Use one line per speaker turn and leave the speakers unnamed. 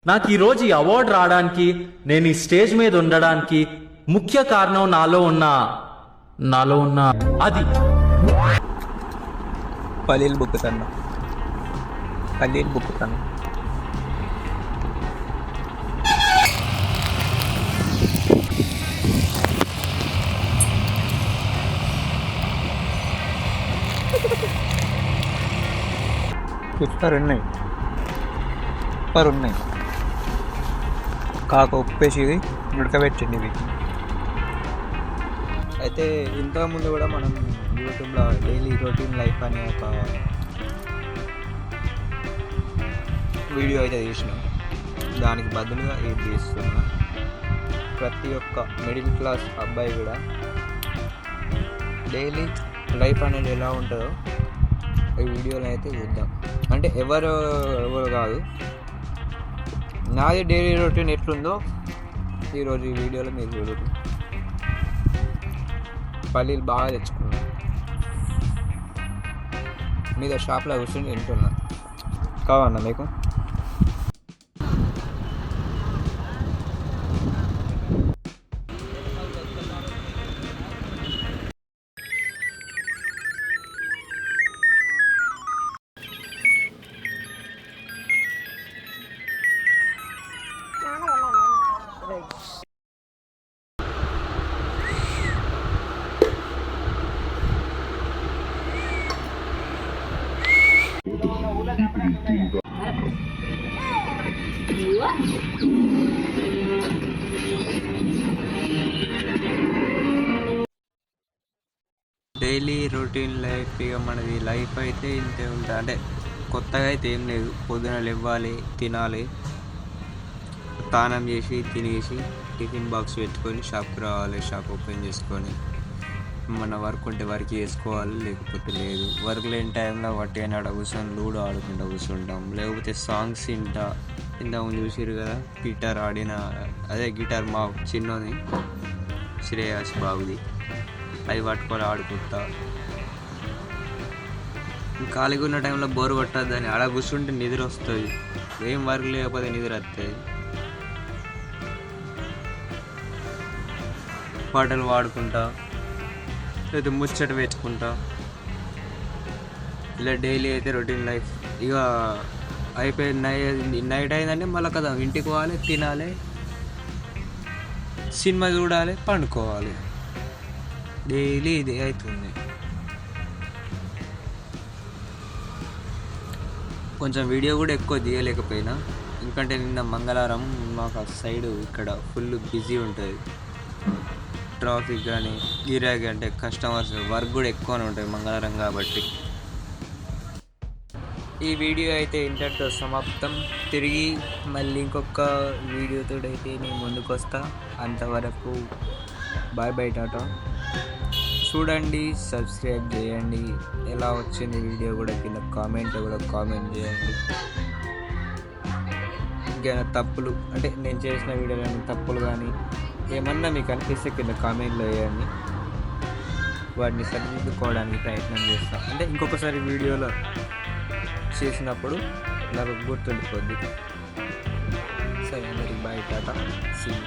నాకు ఈరోజు ఈ అవార్డు రావడానికి, నేను ఈ స్టేజ్ మీద ఉండడానికి ముఖ్య కారణం నాలో ఉన్న అది
పల్లీలు బుక్కుతాను. సూపర్ ఉన్నాయి. కాక ఉప్పేసి ఉడకబెట్టండి ఇవి. అయితే ఇంతకుముందు కూడా మనం యూట్యూబ్లో డైలీ రొటీన్ లైఫ్ అనే ఒక వీడియో అయితే తీసినాం. దానికి బదులుగా ఇది తీస్తున్నా. ప్రతి ఒక్క మిడిల్ క్లాస్ అబ్బాయి కూడా డైలీ లైఫ్ అనేది ఎలా ఉంటుందో ఈ వీడియోలో అయితే చూద్దాం. అంటే ఎవరు కాదు, నాది డైలీ రొటీన్ ఎట్లుందో ఈరోజు ఈ వీడియోలో మీరు చూడరు. పల్లీలు బాగా తెచ్చుకున్నా, మీద షాప్లో కూర్చొని తింటున్నా. కావన్నా మీకు? డైలీ రొటీన్ లైఫ్ ఇక మనది లైఫ్ అయితే ఇంతే ఉంటుంది. అంటే కొత్తగా అయితే ఏం లేదు. పొద్దున లేవాలి, తినాలి, స్నానం చేసి తినేసి టిఫిన్ బాక్స్ పెట్టుకొని షాప్కి రావాలి, షాప్ ఓపెన్ చేసుకొని మన వర్క్ ఉంటే వర్క్ చేసుకోవాలి, లేకపోతే లేదు. వర్క్ లేని టైంలో వట్టి అయినా కూర్చొని లూడో ఆడుకుంటూ కూర్చుంటాం, లేకపోతే సాంగ్స్ ఇంతకుముందు చూసిరు కదా గిటార్ ఆడిన, అదే గిటార్ మా చిన్నది శ్రేయాస్ బాబుది, అవి పట్టుకొని ఆడుకుంటా. ఖాళీగా ఉన్న టైంలో బోర్ కొట్టద్దని అలా కూర్చుంటే నిద్ర వస్తుంది. ఏం వర్క్ లేకపోతే నిద్ర వస్తుంది. పాటలు పాడుకుంటా, లేదా ముచ్చట పెట్టుకుంటా. ఇలా డైలీ అయితే రొటీన్ లైఫ్. ఇక అయిపోయింది, నైట్ అయిందంటే మళ్ళీ కదా ఇంటికి పోవాలి, తినాలి, సినిమా చూడాలి, పండుకోవాలి. డైలీ ఇదే అవుతుంది. కొంచెం వీడియో కూడా ఎక్కువ తీయలేకపోయినా, ఎందుకంటే నిన్న మంగళవారం మాకు ఆ సైడు ఇక్కడ ఫుల్ బిజీ ఉంటుంది. ట్రాఫిక్ కానీ గిరాకీ అంటే కస్టమర్స్ వర్క్ కూడా ఎక్కువనే ఉంటుంది మంగళవారం కాబట్టి. ఈ వీడియో అయితే ఇంతటితో సమాప్తం. తిరిగి మళ్ళీ ఇంకొక వీడియోతో అయితే నేను ముందుకు వస్తా. అంతవరకు బాయ్ బాయ్, టాటా. చూడండి, సబ్స్క్రైబ్ చేయండి. ఎలా వచ్చింది వీడియో కూడా కింద కామెంట్ చేయండి. ఇంకేమైనా తప్పులు, అంటే నేను చేసిన వీడియోలో తప్పులు కానీ ఏమన్నా మీకు అనిపిస్తే కింద కామెంట్లో వేయండి. వాటిని సరిదిద్దుకోవడానికి ప్రయత్నం చేస్తాను. అంటే ఇంకొకసారి వీడియోలో చేసినప్పుడు నాకు గుర్తుండిపోద్ది. సరే, అందరికి బాయ్, టాటా, సీ యూ.